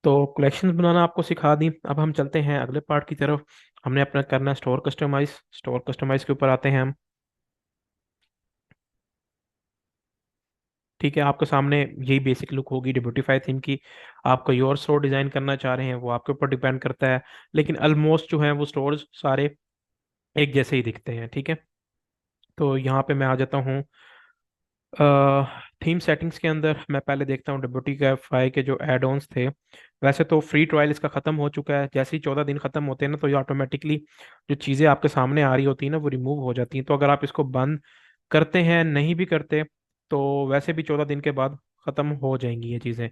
तो कलेक्शंस बनाना आपको सिखा दी। अब हम चलते हैं अगले पार्ट की तरफ। हमने अपना करना है स्टोर कस्टमाइज। स्टोर कस्टमाइज के ऊपर आते हैं हम। ठीक है, आपके सामने यही बेसिक लुक होगी डिब्यूटीफाई थीम की। आप कोई और स्टोर डिजाइन करना चाह रहे हैं वो आपके ऊपर डिपेंड करता है, लेकिन ऑलमोस्ट जो है वो स्टोर्स सारे एक जैसे ही दिखते हैं। ठीक है, तो यहाँ पे मैं आ जाता हूँ थीम सेटिंग्स के अंदर। मैं पहले देखता हूँ डिब्यूटीफाई के जो एड ऑन्स थे। वैसे तो फ्री ट्रायल इसका ख़त्म हो चुका है। जैसे ही 14 दिन ख़त्म होते हैं ना, तो ये ऑटोमेटिकली जो चीज़ें आपके सामने आ रही होती हैं ना वो रिमूव हो जाती हैं। तो अगर आप इसको बंद करते हैं, नहीं भी करते, तो वैसे भी 14 दिन के बाद ख़त्म हो जाएंगी ये चीज़ें।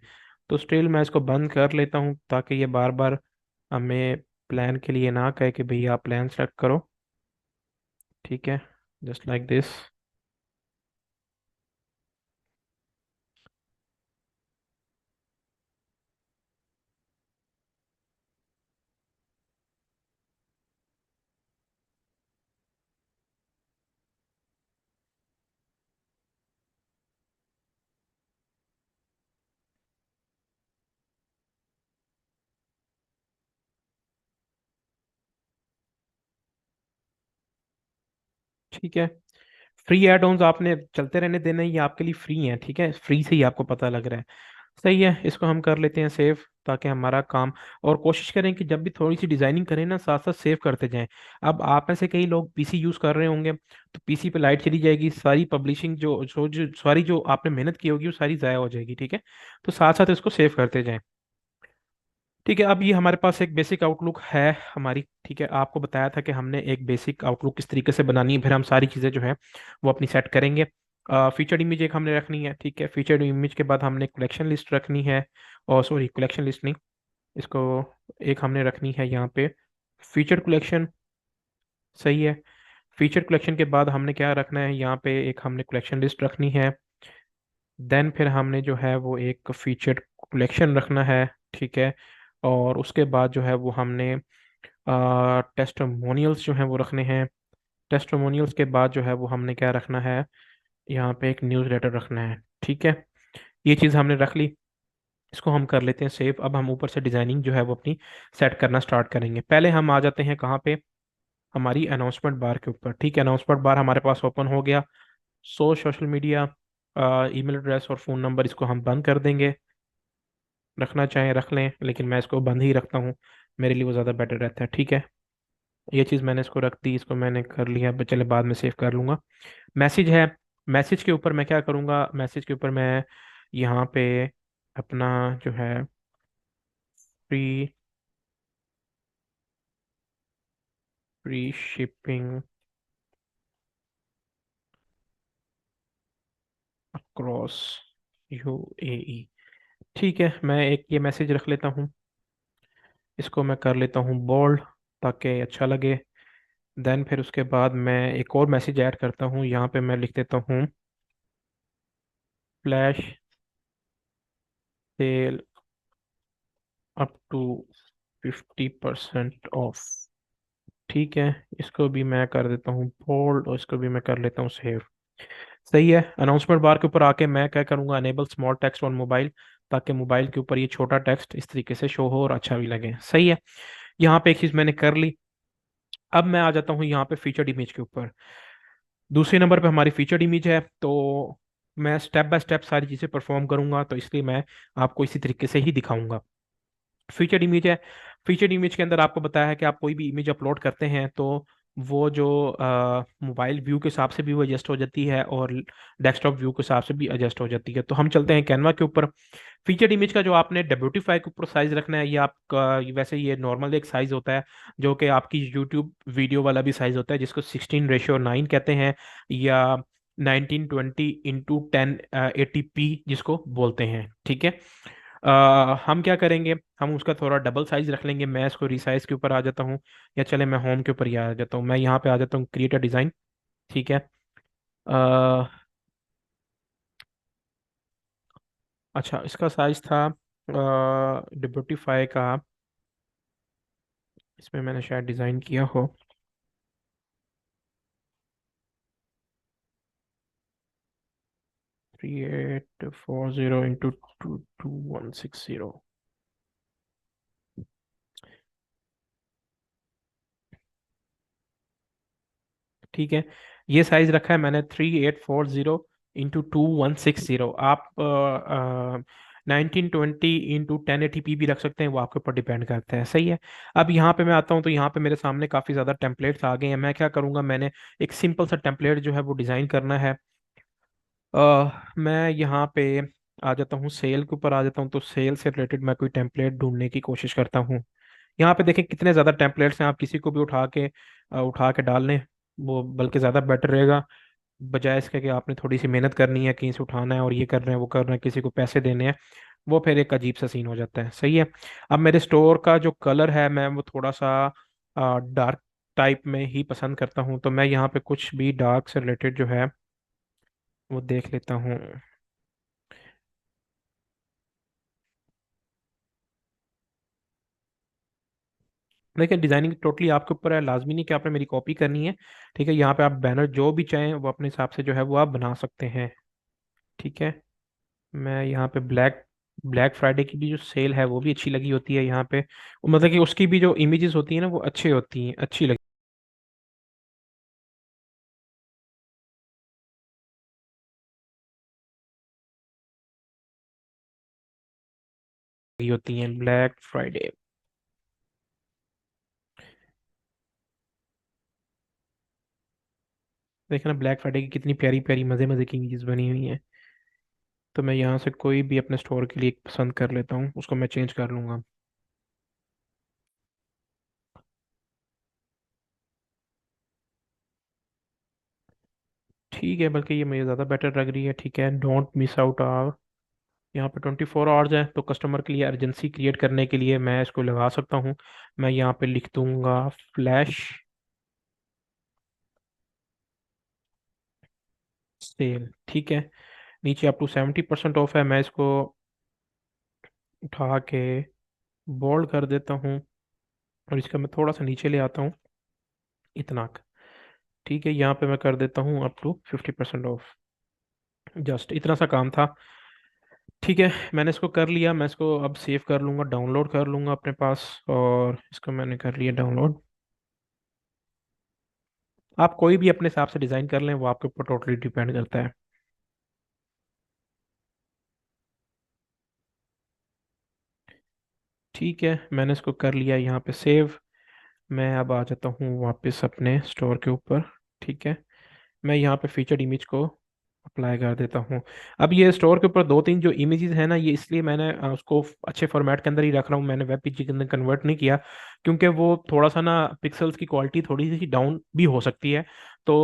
तो स्टिल मैं इसको बंद कर लेता हूँ ताकि ये बार बार हमें प्लान के लिए ना कहे कि भैया आप प्लान सेलेक्ट करो। ठीक है, जस्ट लाइक दिस। ठीक है, फ्री एड ऑन्स आपने चलते रहने देना है, ये आपके लिए फ्री हैं। ठीक है, फ्री से ही आपको पता लग रहा है। सही है, इसको हम कर लेते हैं सेव ताकि हमारा काम। और कोशिश करें कि जब भी थोड़ी सी डिजाइनिंग करें ना, साथ साथ सेव करते जाएं। अब आप में से कई लोग पीसी यूज कर रहे होंगे, तो पीसी पे लाइट चली जाएगी, सारी पब्लिशिंग जो सारी जो आपने मेहनत की होगी वो सारी जाया हो जाएगी। ठीक है, तो साथ साथ इसको सेव करते जाएं। ठीक है, अब ये हमारे पास एक बेसिक आउटलुक है हमारी। ठीक है, आपको बताया था कि हमने एक बेसिक आउटलुक किस तरीके से बनानी है, फिर हम सारी चीज़ें जो है वो अपनी सेट करेंगे। फीचर्ड इमेज एक हमने रखनी है। ठीक है, फीचर्ड इमेज के बाद हमने कलेक्शन लिस्ट रखनी है। और सॉरी, कलेक्शन लिस्ट नहीं, इसको एक हमने रखनी है यहाँ पे फीचर्ड कलेक्शन। सही है, फीचर्ड कलेक्शन के बाद हमने क्या रखना है यहाँ पे, एक हमने कलेक्शन लिस्ट रखनी है। देन फिर हमने जो है वो एक फीचर्ड कलेक्शन रखना है। ठीक है, और उसके बाद जो है वो हमने टेस्टिमोनियल्स जो हैं वो रखने हैं। टेस्टिमोनियल्स के बाद जो है वो हमने क्या रखना है, यहाँ पे एक न्यूज़ लेटर रखना है। ठीक है, ये चीज़ हमने रख ली। इसको हम कर लेते हैं सेव। अब हम ऊपर से डिजाइनिंग जो है वो अपनी सेट करना स्टार्ट करेंगे। पहले हम आ जाते हैं कहाँ पे, हमारी अनाउंसमेंट बार के ऊपर। ठीक है, अनाउंसमेंट बार हमारे पास ओपन हो गया। सोशल मीडिया, ईमेल एड्रेस और फ़ोन नंबर इसको हम बंद कर देंगे। रखना चाहें रख लें, लेकिन मैं इसको बंद ही रखता हूँ, मेरे लिए वो ज़्यादा बेटर रहता है। ठीक है, ये चीज़ मैंने इसको रख दी, इसको मैंने कर लिया। चले बाद में सेव कर लूँगा। मैसेज है, मैसेज के ऊपर मैं क्या करूँगा, मैसेज के ऊपर मैं यहाँ पे अपना जो है free free shipping across UAE. ठीक है, मैं एक ये मैसेज रख लेता हूँ। इसको मैं कर लेता हूँ बोल्ड ताकि अच्छा लगे। देन फिर उसके बाद मैं एक और मैसेज ऐड करता हूँ, यहाँ पे मैं लिख देता हूँ flash sale up to 50% off. ठीक है, इसको भी मैं कर देता हूँ बोल्ड और इसको भी मैं कर लेता हूँ सेव। सही है, अनाउंसमेंट बार के ऊपर आके मैं क्या करूँगा, enable small text on mobile, ताकि मोबाइल के ऊपर ये छोटा टेक्स्ट इस तरीके से शो हो और अच्छा भी लगे। सही है, यहाँ पे एक चीज़ मैंने कर ली। अब मैं आ जाता हूँ यहाँ पे फीचर्ड इमेज के ऊपर। दूसरे नंबर पे हमारी फीचर्ड इमेज है, तो मैं स्टेप बाय स्टेप सारी चीज़ें परफॉर्म करूंगा, तो इसलिए मैं आपको इसी तरीके से ही दिखाऊंगा। फीचर्ड इमेज है। फीचर्ड इमेज के अंदर आपको बताया है कि आप कोई भी इमेज अपलोड करते हैं तो वो जो मोबाइल व्यू के हिसाब से भी वो एडजस्ट हो जाती है और डेस्कटॉप व्यू के हिसाब से भी एडजस्ट हो जाती है। तो हम चलते हैं कैनवा के ऊपर। फीचर्ड इमेज का जो आपने डब्ल्यूटी फाइव के ऊपर साइज रखना है, ये आपका वैसे ये नॉर्मल एक साइज होता है, जो कि आपकी यूट्यूब वीडियो वाला भी साइज होता है, जिसको 16:9 कहते हैं, या 1920 x 1080p जिसको बोलते हैं। ठीक है, हम क्या करेंगे, हम उसका थोड़ा डबल साइज रख लेंगे। मैं इसको रिसाइज के ऊपर आ जाता हूँ, या चले मैं होम के ऊपर ही आ जाता हूँ। मैं यहाँ पे आ जाता हूँ क्रिएट अ डिज़ाइन। ठीक है, अ, अच्छा, इसका साइज था डिब्यूटीफाई का, इसमें मैंने शायद डिज़ाइन किया हो। 3840 इंटू 22160। ठीक है, ये साइज रखा है मैंने 3840 इंटू 2160। आप 1920 इंटू 1080p भी रख सकते हैं, वो आपके ऊपर डिपेंड करता है। सही है। अब यहाँ पे मैं आता हूँ तो यहाँ पे मेरे सामने काफ़ी ज़्यादा टेम्पलेट्स आ गए हैं। मैं क्या करूँगा, मैंने एक सिंपल सा टेम्पलेट जो है वो डिज़ाइन करना है। मैं यहाँ पे आ जाता हूँ, सेल के ऊपर आ जाता हूँ, तो सेल से रिलेटेड मैं कोई टेम्पलेट ढूंढने की कोशिश करता हूँ। यहाँ पे देखें कितने ज़्यादा टेम्पलेट्स हैं, आप किसी को भी उठा के डाल लें, वो बल्कि ज़्यादा बेटर रहेगा, बजाय इसके कि आपने थोड़ी सी मेहनत करनी है, कहीं से उठाना है और ये करना है वो करना है, किसी को पैसे देने हैं, वो फिर एक अजीब सा सीन हो जाता है। सही है। अब मेरे स्टोर का जो कलर है मैं वो थोड़ा सा डार्क टाइप में ही पसंद करता हूँ, तो मैं यहाँ पे कुछ भी डार्क से रिलेटेड जो है वो देख लेता हूँ। देखिए, डिजाइनिंग टोटली आपके ऊपर है, लाजमी नहीं कि आपने मेरी कॉपी करनी है। ठीक है, यहाँ पे आप बैनर जो भी चाहें वो अपने हिसाब से जो है वो आप बना सकते हैं। ठीक है। मैं यहाँ पे ब्लैक ब्लैक फ्राइडे की भी जो सेल है वो भी अच्छी लगी होती है यहाँ पे, मतलब कि उसकी भी जो इमेजेस होती है ना वो अच्छी होती हैं, अच्छी लगी होती हैं ब्लैक फ्राइडे। देखना ब्लैक फ्राइडे की कितनी प्यारी प्यारी मज़े मज़े की इमेजेस बनी हुई हैं। तो मैं यहाँ से कोई भी अपने स्टोर के लिए एक पसंद कर लेता हूँ, उसको मैं चेंज कर लूँगा। ठीक है, बल्कि ये मुझे ज़्यादा बेटर लग रही है। ठीक है, डोंट मिस आउट आवर, यहाँ पे 24 आवर्स है, तो कस्टमर के लिए अर्जेंसी क्रिएट करने के लिए मैं इसको लगा सकता हूँ। मैं यहाँ पे लिख दूंगा फ्लैश सेल। ठीक है, नीचे अप टू 70% ऑफ है, मैं इसको उठा के बोल्ड कर देता हूँ और इसका मैं थोड़ा सा नीचे ले आता हूँ, इतना ठीक है, यहाँ पे मैं कर देता हूँ अप टू 50% ऑफ। जस्ट इतना सा काम था। ठीक है, मैंने इसको कर लिया, मैं इसको अब सेव कर लूँगा, डाउनलोड कर लूँगा अपने पास, और इसको मैंने कर लिया डाउनलोड। आप कोई भी अपने हिसाब से डिज़ाइन कर लें, वो आपके ऊपर टोटली डिपेंड करता है। ठीक है, मैंने इसको कर लिया यहाँ पे सेव। मैं अब आ जाता हूँ वापस अपने स्टोर के ऊपर। ठीक है, मैं यहाँ पे फीचर्ड इमेज को अप्लाई कर देता हूँ। अब ये स्टोर के ऊपर दो तीन जो इमेजेस है ना, ये इसलिए मैंने उसको अच्छे फॉर्मेट के अंदर ही रख रहा हूँ, मैंने वेब पेज के अंदर कन्वर्ट नहीं किया, क्योंकि वो थोड़ा सा ना पिक्सल्स की क्वालिटी थोड़ी सी डाउन भी हो सकती है। तो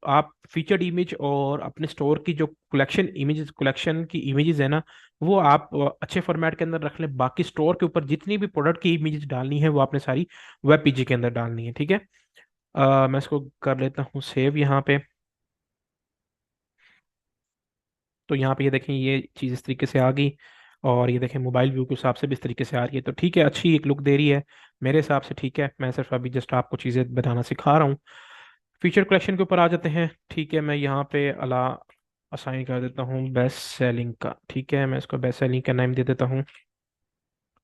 आप फीचर्ड इमेज और अपने स्टोर की जो कलेक्शन की इमेजेस है ना, वो आप अच्छे फॉर्मेट के अंदर रख लें। बाकी स्टोर के ऊपर जितनी भी प्रोडक्ट की इमेजेस डालनी है वो आपने सारी वेब पेज के अंदर डालनी है। ठीक है। मैं इसको कर लेता हूँ सेव यहाँ पे। तो यहाँ पे ये देखें, ये चीज़ इस तरीके से आ गई, और ये देखें मोबाइल व्यू के हिसाब से भी इस तरीके से आ रही है। तो ठीक है, अच्छी एक लुक दे रही है मेरे हिसाब से। ठीक है, मैं सिर्फ अभी जस्ट आपको चीज़ें बताना सिखा रहा हूँ। फीचर कलेक्शन के ऊपर आ जाते हैं। ठीक है, मैं यहाँ पे अला असाइन कर देता हूँ बेस्ट सेलिंग का। ठीक है, मैं इसको बेस्ट सेलिंग का नाम दे देता हूँ,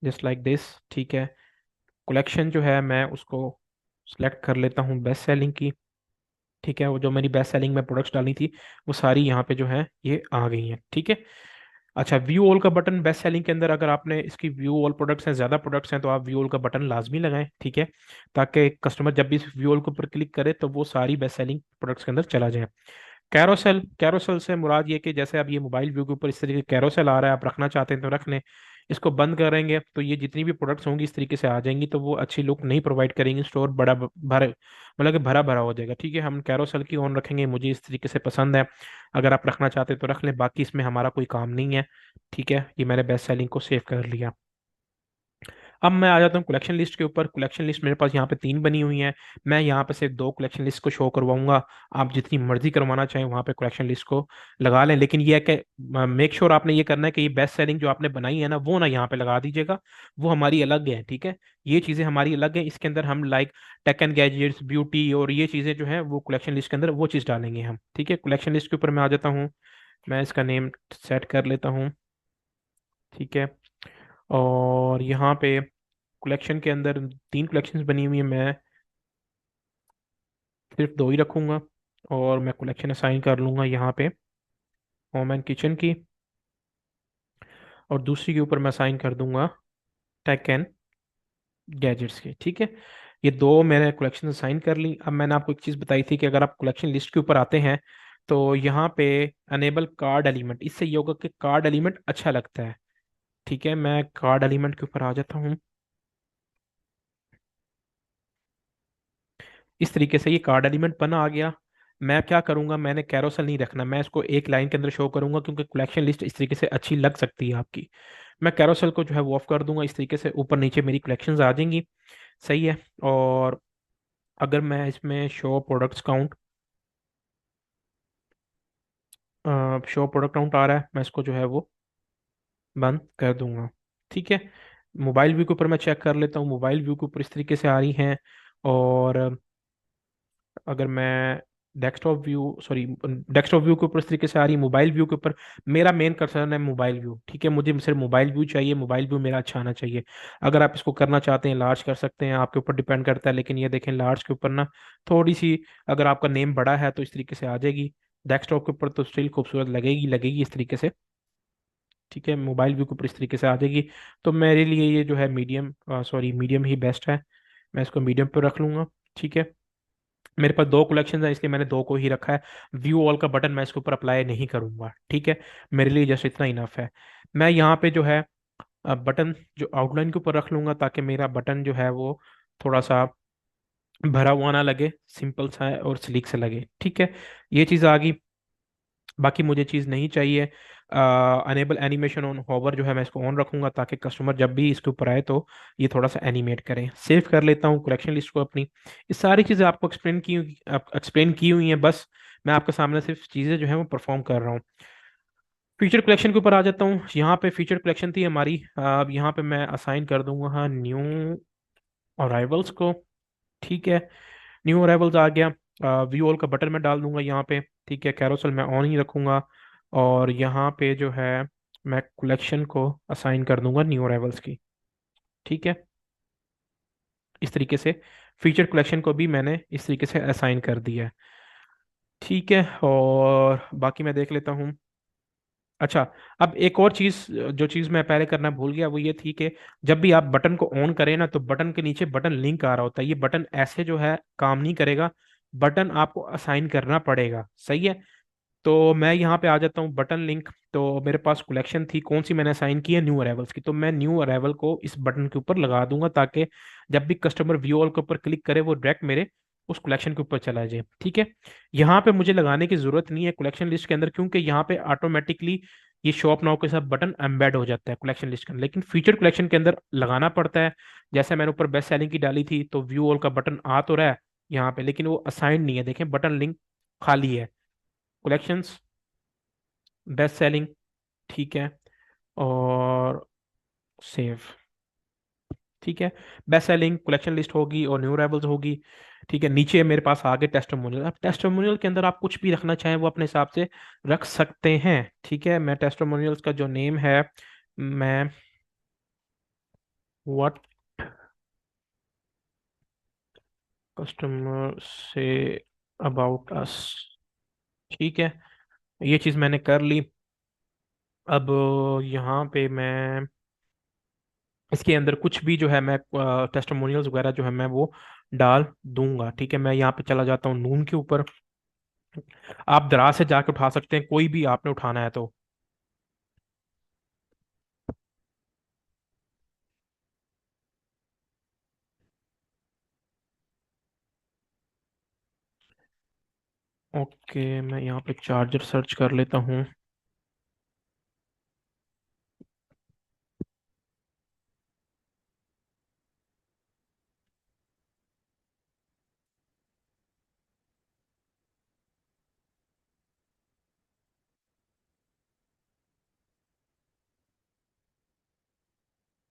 जस्ट लाइक दिस। ठीक है, कलेक्शन जो है मैं उसको सिलेक्ट कर लेता हूँ बेस्ट सेलिंग की। ठीक है, वो जो मेरी बेस्ट सेलिंग में प्रोडक्ट्स डालनी थी वो सारी यहाँ पे जो है ये आ गई हैं। ठीक है। अच्छा, व्यू ऑल का बटन बेस्ट सेलिंग के अंदर, अगर आपने इसकी व्यू ऑल प्रोडक्ट्स हैं, ज़्यादा प्रोडक्ट्स हैं, तो आप व्यू ऑल का बटन लाजमी लगाएं। ठीक है, ताकि कस्टमर जब भी इस व्यू ऑल के ऊपर क्लिक करे तो वो सारी बेस्ट सेलिंग प्रोडक्ट्स के अंदर चला जाए। कैरोसेल, कैरोसेल से मुराद ये कि जैसे अब ये मोबाइल व्यू के ऊपर इस तरीके कैरोसेल आ रहा है, आप रखना चाहते हैं तो रख लें। इसको बंद करेंगे तो ये जितनी भी प्रोडक्ट्स होंगी इस तरीके से आ जाएंगी, तो वो अच्छी लुक नहीं प्रोवाइड करेंगी, स्टोर बड़ा भरे मतलब कि भरा भरा हो जाएगा। ठीक है, हम कैरोसेल की ऑन रखेंगे, मुझे इस तरीके से पसंद है। अगर आप रखना चाहते हैं तो रख लें, बाकी इसमें हमारा कोई काम नहीं है। ठीक है, ये मैंने बेस्ट सेलिंग को सेव कर लिया। अब मैं आ जाता हूँ कलेक्शन लिस्ट के ऊपर। कलेक्शन लिस्ट मेरे पास यहाँ पे तीन बनी हुई हैं, मैं यहाँ पे सिर्फ दो कलेक्शन लिस्ट को शो करवाऊंगा। आप जितनी मर्जी करवाना चाहें वहाँ पे कलेक्शन लिस्ट को लगा लें, लेकिन ये है कि मेक श्योर आपने ये करना है कि ये बेस्ट सेलिंग जो आपने बनाई है ना वो ना यहाँ पे लगा दीजिएगा, वो हमारी अलग है। ठीक है, ये चीज़ें हमारी अलग हैं, इसके अंदर हम like tech and gadgets, beauty और ये चीज़ें जो है वो कलेक्शन लिस्ट के अंदर वो चीज़ डालेंगे हम। ठीक है, कलेक्शन लिस्ट के ऊपर मैं आ जाता हूँ, मैं इसका नेम सेट कर लेता हूँ। ठीक है, और यहाँ पे कलेक्शन के अंदर तीन कलेक्शंस बनी हुई है, मैं सिर्फ दो ही रखूंगा। और मैं कलेक्शन असाइन कर लूँगा यहाँ पे होम एंड किचन की, और दूसरी के ऊपर मैं असाइन कर दूंगा टेक एंड गैजेट्स की। ठीक है, ये दो मैंने कलेक्शन असाइन कर ली। अब मैंने आपको एक चीज़ बताई थी कि अगर आप कलेक्शन लिस्ट के ऊपर आते हैं तो यहाँ पे अनेबल कार्ड एलिमेंट, इससे ये होगा कि कार्ड एलिमेंट अच्छा लगता है। ठीक है, मैं कार्ड एलिमेंट के ऊपर आ जाता हूँ। इस तरीके से ये कार्ड एलिमेंट बना आ गया। मैं क्या करूंगा, मैंने कैरोसेल नहीं रखना, मैं इसको एक लाइन के अंदर शो करूंगा क्योंकि कलेक्शन लिस्ट इस तरीके से अच्छी लग सकती है आपकी। मैं कैरोसेल को जो है वो ऑफ कर दूंगा, इस तरीके से ऊपर नीचे मेरी कलेक्शंस आ जाएंगी। सही है। और अगर मैं इसमें show products count, show product count आ रहा है, मैं इसको जो है वो बंद कर दूंगा। ठीक है, मोबाइल व्यू के ऊपर मैं चेक कर लेता हूँ, मोबाइल व्यू के ऊपर इस तरीके से आ रही हैं। और अगर मैं डेस्कटॉप व्यू के ऊपर इस तरीके से आ रही है, मोबाइल व्यू के ऊपर मेरा मेन कंसर्न है मोबाइल व्यू। ठीक है, मुझे सिर्फ मोबाइल व्यू चाहिए, मोबाइल व्यू मेरा अच्छा आना चाहिए। अगर आप इसको करना चाहते हैं लार्ज कर सकते हैं, आपके ऊपर डिपेंड करता है, लेकिन ये देखें लार्ज के ऊपर ना थोड़ी सी, अगर आपका नेम बड़ा है तो इस तरीके से आ जाएगी, डेस्कटॉप के ऊपर तो स्टिल खूबसूरत लगेगी लगेगी इस तरीके से। ठीक है, मोबाइल व्यू के ऊपर इस तरीके से आ जाएगी। तो मेरे लिए ये जो है मीडियम ही बेस्ट है, मैं इसको मीडियम पर रख लूंगा। ठीक है, मेरे पास दो कलेक्शन है इसलिए मैंने दो को ही रखा है। व्यू ऑल का बटन मैं इसके ऊपर अप्लाई नहीं करूंगा। ठीक है, मेरे लिए जस्ट इतना इनफ है। मैं यहाँ पे जो है बटन जो आउटलाइन के ऊपर रख लूंगा ताकि मेरा बटन जो है वो थोड़ा सा भरा हुआ ना लगे, सिंपल सा है और स्लीक से लगे। ठीक है, ये चीज़ आ गई। बाकी मुझे चीज़ नहीं चाहिए, अनेबल एनिमेशन ऑन होवर जो है मैं इसको ऑन रखूंगा ताकि कस्टमर जब भी इसके ऊपर आए तो ये थोड़ा सा एनिमेट करें। सेव कर लेता हूँ कलेक्शन लिस्ट को अपनी। ये सारी चीज़ें आपको एक्सप्लेन की हुई हैं, बस मैं आपके सामने सिर्फ चीज़ें जो है वो परफॉर्म कर रहा हूँ। फीचर कलेक्शन के ऊपर आ जाता हूँ। यहाँ पे फीचर कलेक्शन थी हमारी, अब यहाँ पे मैं असाइन कर दूंगा हाँ न्यू अराइवल्स को। ठीक है, न्यू अराइवल्स आ गया। व्यू ऑल का बटन मैं डाल दूंगा यहाँ पे। ठीक है, कैरोसेल मैं ऑन ही रखूंगा। और यहाँ पे जो है मैं कलेक्शन को असाइन कर दूंगा न्यू अराइवल्स की। ठीक है, इस तरीके से फीचर कलेक्शन को भी मैंने इस तरीके से असाइन कर दिया है। ठीक है, और बाकी मैं देख लेता हूँ। अच्छा, अब एक और चीज, जो चीज मैं पहले करना भूल गया वो ये थी कि जब भी आप बटन को ऑन करें ना तो बटन के नीचे बटन लिंक आ रहा होता है, ये बटन ऐसे जो है काम नहीं करेगा, बटन आपको असाइन करना पड़ेगा। सही है, तो मैं यहाँ पे आ जाता हूँ बटन लिंक। तो मेरे पास कलेक्शन थी कौन सी, मैंने असाइन की है न्यू अराइवल्स की, तो मैं न्यू अराइवल को इस बटन के ऊपर लगा दूंगा ताकि जब भी कस्टमर व्यू ऑल के ऊपर क्लिक करे वो डायरेक्ट मेरे उस कलेक्शन के ऊपर चला जाए। ठीक है, यहाँ पे मुझे लगाने की जरूरत नहीं है कलेक्शन लिस्ट के अंदर क्योंकि यहाँ पे ऑटोमेटिकली ये शॉप नाउ के साथ बटन एम्बेड हो जाता है कलेक्शन लिस्ट के अंदर, लेकिन फीचर कलेक्शन के अंदर लगाना पड़ता है। जैसे मैंने ऊपर बेस्ट सेलिंग की डाली थी तो व्यू ऑल का बटन आ तो रहा है यहाँ पे, लेकिन वो असाइंड नहीं है, देखें बटन लिंक खाली है। कलेक्शंस, बेस्ट सेलिंग, ठीक है, और सेव। ठीक है, बेस्ट सेलिंग कलेक्शन लिस्ट होगी और न्यू अराइवल्स होगी। ठीक है, नीचे मेरे पास आ गए टेस्टिमोनियल। अब टेस्टिमोनियल के अंदर आप कुछ भी रखना चाहें वो अपने हिसाब से रख सकते हैं। ठीक है, मैं टेस्टिमोनियल्स का जो नेम है, मैं what customer say about us. ठीक है, ये चीज़ मैंने कर ली। अब यहाँ पे मैं इसके अंदर कुछ भी जो है मैं टेस्टिमोनियल्स वगैरह जो है मैं वो डाल दूंगा। ठीक है, मैं यहाँ पे चला जाता हूँ नून के ऊपर। आप दराज से जाके उठा सकते हैं, कोई भी आपने उठाना है तो। ओके, मैं यहाँ पे चार्जर सर्च कर लेता हूँ।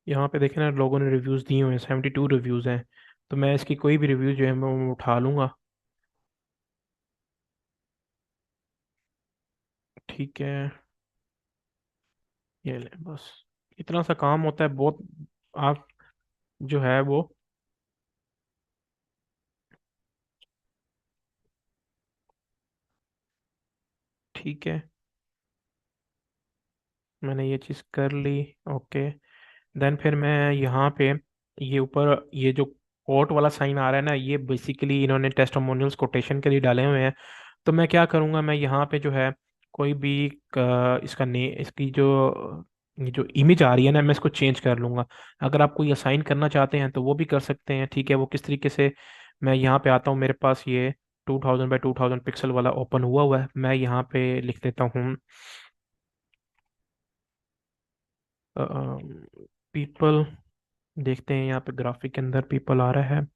यहाँ पे देखें ना, लोगों ने रिव्यूज़ दिए हुए हैं, 72 रिव्यूज़ हैं। तो मैं इसकी कोई भी रिव्यू जो है मैं वो उठा लूँगा। ठीक है, ये ले बस, इतना सा काम होता है बहुत। आप जो है वो ठीक है, मैंने ये चीज़ कर ली। ओके, देन फिर मैं यहाँ पे ये ऊपर ये जो कोट वाला साइन आ रहा है ना, ये बेसिकली इन्होंने टेस्टिमोनियल्स कोटेशन के लिए डाले हुए हैं। तो मैं क्या करूँगा, मैं यहाँ पे जो है कोई भी इसका ने इसकी जो ये जो इमेज आ रही है ना, मैं इसको चेंज कर लूँगा। अगर आप कोई असाइन करना चाहते हैं तो वो भी कर सकते हैं, ठीक है। वो किस तरीके से, मैं यहाँ पे आता हूँ, मेरे पास ये 2000 बाई 2000 पिक्सल वाला ओपन हुआ हुआ है। मैं यहाँ पे लिख देता हूँ पीपल। देखते हैं यहाँ पे ग्राफिक के अंदर पीपल आ रहा है।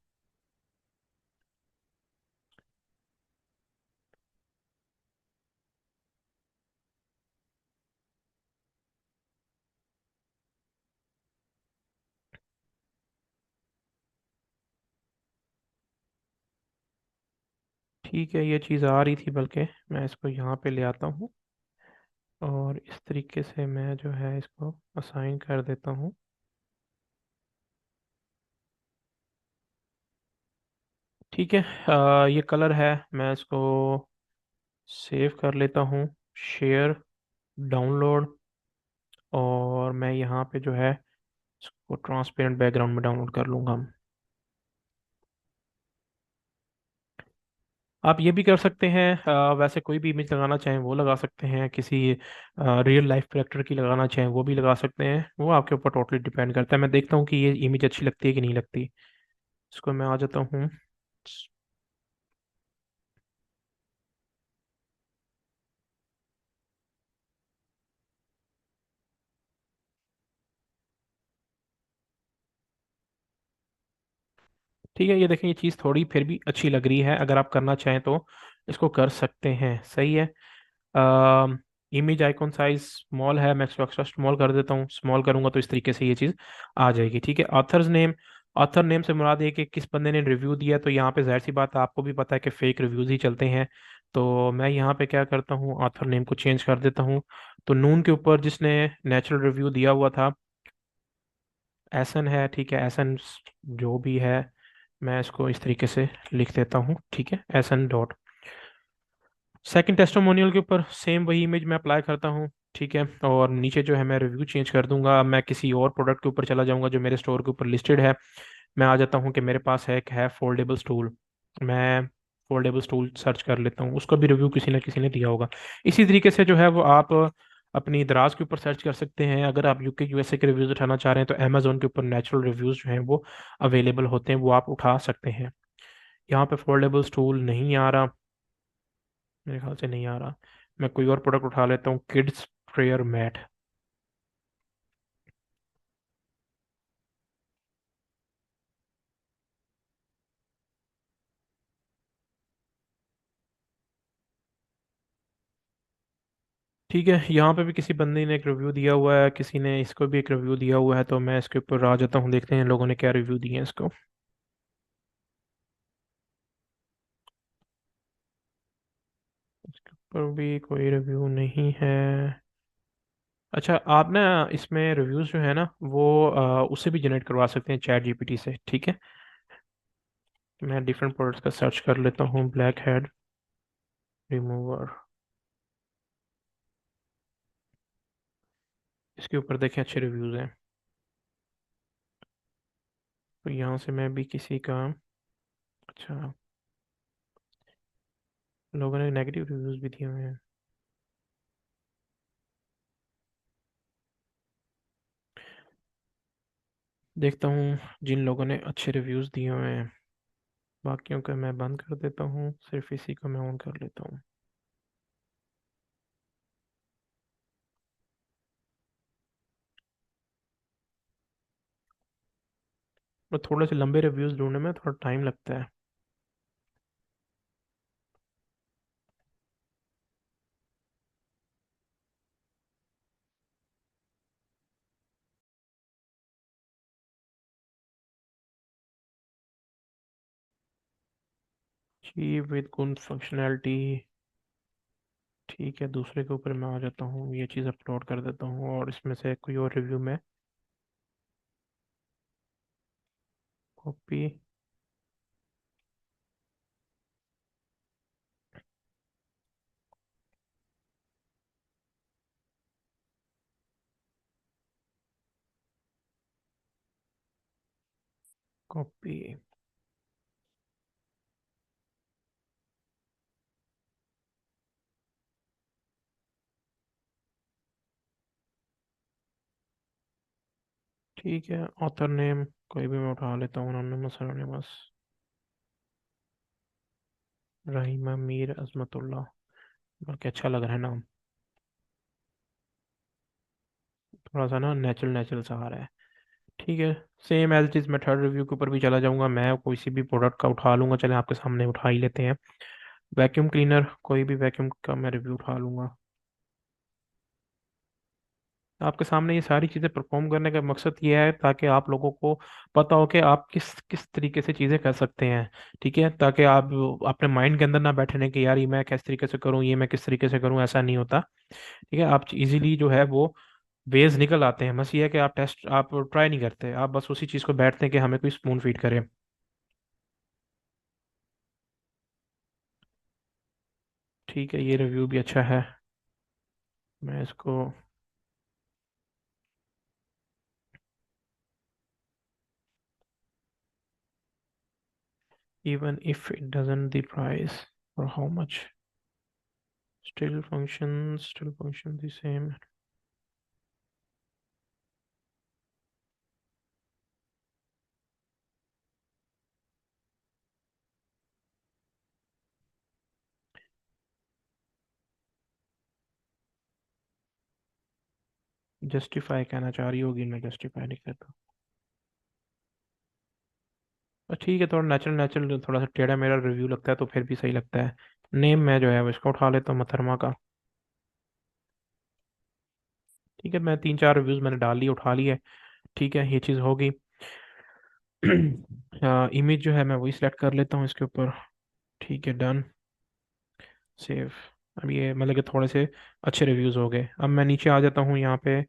ठीक है, ये चीज़ आ रही थी, बल्कि मैं इसको यहाँ पे ले आता हूँ और इस तरीके से मैं जो है इसको असाइन कर देता हूँ। ठीक है, ये कलर है, मैं इसको सेव कर लेता हूँ, शेयर, डाउनलोड, और मैं यहाँ पे जो है इसको ट्रांसपेरेंट बैकग्राउंड में डाउनलोड कर लूँगा। आप ये भी कर सकते हैं, वैसे कोई भी इमेज लगाना चाहें वो लगा सकते हैं, किसी रियल लाइफ करेक्टर की लगाना चाहें वो भी लगा सकते हैं, वो आपके ऊपर टोटली डिपेंड करता है। मैं देखता हूँ कि ये इमेज अच्छी लगती है कि नहीं लगती। इसको मैं आ जाता हूँ। ठीक है, ये देखें, ये चीज़ थोड़ी फिर भी अच्छी लग रही है। अगर आप करना चाहें तो इसको कर सकते हैं, सही है। इमेज आइकॉन साइज स्मॉल है, मैं इसको एक्स्ट्रा स्मॉल कर देता हूँ। स्मॉल करूंगा तो इस तरीके से ये चीज़ आ जाएगी, ठीक है। ऑथर्स नेम, ऑथर नेम से मुराद ये कि किस बंदे ने रिव्यू दिया। तो यहाँ पे जाहिर सी बात है, आपको भी पता है कि फेक रिव्यूज ही चलते हैं। तो मैं यहाँ पे क्या करता हूँ, ऑथर नेम को चेंज कर देता हूँ। तो नून के ऊपर जिसने नेचुरल रिव्यू दिया हुआ था, एसन है, ठीक है। एसन जो भी है, मैं इसको इस तरीके से लिख देता हूँ, ठीक है, एसन डॉट। सेकंड टेस्टिमोनियल के ऊपर सेम वही इमेज मैं अप्लाई करता हूँ, ठीक है। और नीचे जो है मैं रिव्यू चेंज कर दूंगा। मैं किसी और प्रोडक्ट के ऊपर चला जाऊंगा जो मेरे स्टोर के ऊपर लिस्टेड है। मैं आ जाता हूँ कि मेरे पास है एक है फोल्डेबल स्टूल। मैं फोल्डेबल स्टूल सर्च कर लेता हूँ, उसका भी रिव्यू किसी ना किसी ने दिया होगा। इसी तरीके से जो है वो आप अपनी दराज के ऊपर सर्च कर सकते हैं। अगर आप यूके यूएसए के रिव्यूज उठाना चाह रहे हैं तो अमेजोन के ऊपर नेचुरल रिव्यूज जो हैं वो अवेलेबल होते हैं, वो आप उठा सकते हैं। यहाँ पे फोल्डेबल स्टूल नहीं आ रहा, मेरे ख्याल से नहीं आ रहा। मैं कोई और प्रोडक्ट उठा लेता हूँ, किड्स प्रेयर मैट। ठीक है, यहाँ पे भी किसी बंदे ने एक रिव्यू दिया हुआ है, किसी ने इसको भी एक रिव्यू दिया हुआ है। तो मैं इसके ऊपर आ जाता हूँ, देखते हैं लोगों ने क्या रिव्यू दिए हैं इसको। इसके ऊपर भी कोई रिव्यू नहीं है। अच्छा, आप ना इसमें रिव्यूज जो है ना वो उससे भी जनरेट करवा सकते हैं, चैट जीपीटी से, ठीक है। मैं डिफरेंट प्रोडक्ट्स का सर्च कर लेता हूँ, ब्लैक हेड रिमूवर। इसके ऊपर देखें, अच्छे रिव्यूज हैं। तो यहाँ से मैं भी किसी का, अच्छा, लोगों ने नेगेटिव रिव्यूज भी दिए हुए हैं। देखता हूँ जिन लोगों ने अच्छे रिव्यूज दिए हुए हैं। बाकियों का मैं बंद कर देता हूँ, सिर्फ इसी को मैं ऑन कर लेता हूँ। और थोड़े से लंबे रिव्यूज ढूंढने में थोड़ा टाइम लगता है। जी, विद गुड फंक्शनैलिटी। ठीक है, दूसरे के ऊपर मैं आ जाता हूँ, ये चीज़ अपलोड कर देता हूँ और इसमें से कोई और रिव्यू में कॉपी। कॉपी। ठीक है, ऑथर नेम कोई भी मैं उठा लेता हूँ, anonymous anonymous. Rahima Mir Azmatullah, बल्कि अच्छा लग रहा है नाम। थोड़ा सा ना नेचुरल नेचुरल सा आ रहा है। ठीक है। सेम एज इट इज मैं थर्ड रिव्यू के ऊपर भी चला जाऊंगा। मैं कोई सी भी प्रोडक्ट का उठा लूंगा, चले आपके सामने उठा ही लेते हैं। वैक्यूम क्लीनर, कोई भी वैक्यूम का मैं रिव्यू उठा लूंगा। आपके सामने ये सारी चीज़ें परफॉर्म करने का मकसद ये है ताकि आप लोगों को पता हो कि आप किस किस तरीके से चीज़ें कर सकते हैं। ठीक है, ताकि आप अपने माइंड के अंदर ना बैठने कि यार ये मैं किस तरीके से करूँ, ये मैं किस तरीके से करूँ, ऐसा नहीं होता। ठीक है, आप इजीली जो है वो वेज निकल आते हैं। बस ये है कि आप ट्राई नहीं करते, आप बस उसी चीज़ को बैठते हैं कि हमें कोई स्पून फीड करे। ठीक है, ये रिव्यू भी अच्छा है। मैं इसको even if it doesn't the price or how much still function the same। Justify कहना चाह रही होगी, मैं जस्टिफाई नहीं करता। और ठीक है, थोड़ा नेचुरल नेचुरल थोड़ा सा टेढ़ा मेरा रिव्यू लगता है तो फिर भी सही लगता है। नेम मैं जो है वो इसका उठा लेता हूँ, मथरमा का। ठीक है, मैं तीन चार रिव्यूज मैंने डाल लिए, उठा लिए। ठीक है, ये चीज़ होगी। इमेज जो है मैं वही सिलेक्ट कर लेता हूँ इसके ऊपर। ठीक है, डन। सेव। अब ये मतलब कि थोड़े से अच्छे रिव्यूज़ हो गए। अब मैं नीचे आ जाता हूँ यहाँ पे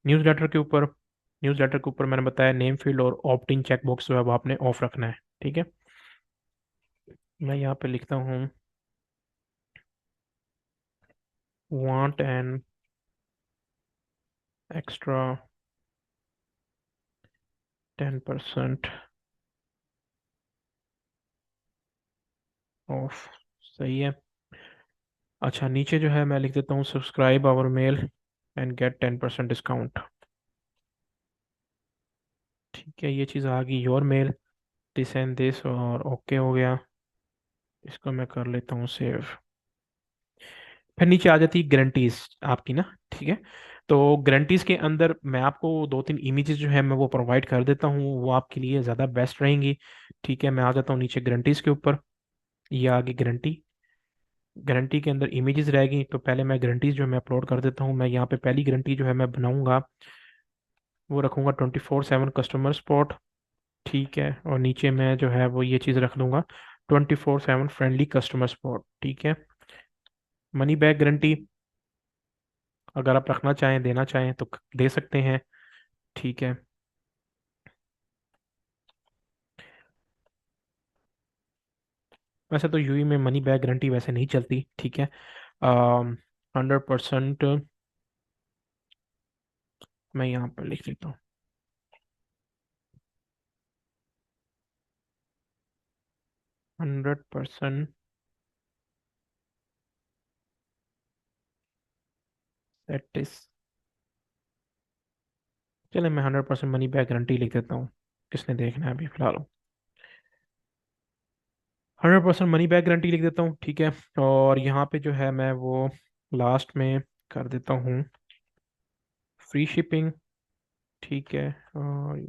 न्यूज़लेटर के ऊपर। न्यूज़लेटर के ऊपर मैंने बताया नेम फील्ड और ऑप्ट इन चेकबॉक्स जो है वो आपने ऑफ रखना है। ठीक है, मैं यहाँ पे लिखता हूँ वांट एन एक्स्ट्रा 10% ऑफ। सही है। अच्छा, नीचे जो है मैं लिख देता हूँ subscribe our mail and get 10% discount. ठीक है, ये चीज़ आ गई, your mail, this and this, और ओके हो गया। इसको मैं कर लेता हूँ सेव। फिर नीचे आ जाती है गारंटीज आपकी ना। ठीक है, तो गारंटीज के अंदर मैं आपको दो तीन इमेजेस जो है मैं वो प्रोवाइड कर देता हूँ, वो आपके लिए ज़्यादा बेस्ट रहेंगी। ठीक है, मैं आ जाता हूँ नीचे गारंटीज के ऊपर। ये आगे गारंटी। गारंटी के अंदर इमेजेस रहेगी, तो पहले मैं गारंटीज जो है मैं अपलोड कर देता हूँ। मैं यहाँ पे पहली गारंटी जो है मैं बनाऊंगा, वो रखूंगा 24/7 कस्टमर सपोर्ट। ठीक है, और नीचे मैं जो है वो ये चीज़ रख दूंगा 24/7 फ्रेंडली कस्टमर सपोर्ट। ठीक है, मनी बैक गारंटी अगर आप रखना चाहें, देना चाहें तो दे सकते हैं। ठीक है। वैसे तो यूई में मनी बैक गारंटी वैसे नहीं चलती। ठीक है, 100% मैं यहाँ पर लिख लेता हूँ। 100% सेटिस। चले, मैं 100% मनी बैक गारंटी लिख देता हूँ। किसने देखना है अभी फिलहाल। 100% मनी बैक गारंटी लिख देता हूँ। ठीक है, और यहाँ पे जो है मैं वो लास्ट में कर देता हूँ फ्री शिपिंग। ठीक है, और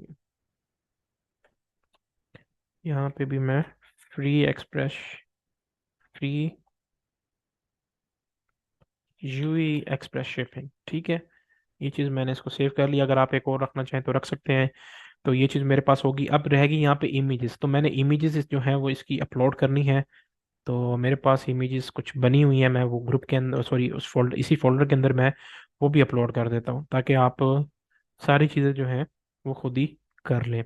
यहाँ पे भी मैं free express, free UI express shipping. ठीक है, ये चीज़ मैंने इसको सेव कर लिया। अगर आप एक और रखना चाहें तो रख सकते हैं। तो ये चीज़ मेरे पास होगी। अब रहेगी यहाँ पे इमेजेस, तो मैंने इमेजेस जो है वो इसकी अपलोड करनी है। तो मेरे पास इमेजेस कुछ बनी हुई है, मैं वो ग्रुप के अंदर, सॉरी उस फोल्डर, इसी फोल्डर के अंदर मैं वो भी अपलोड कर देता हूँ ताकि आप सारी चीज़ें जो हैं वो खुद ही कर लें।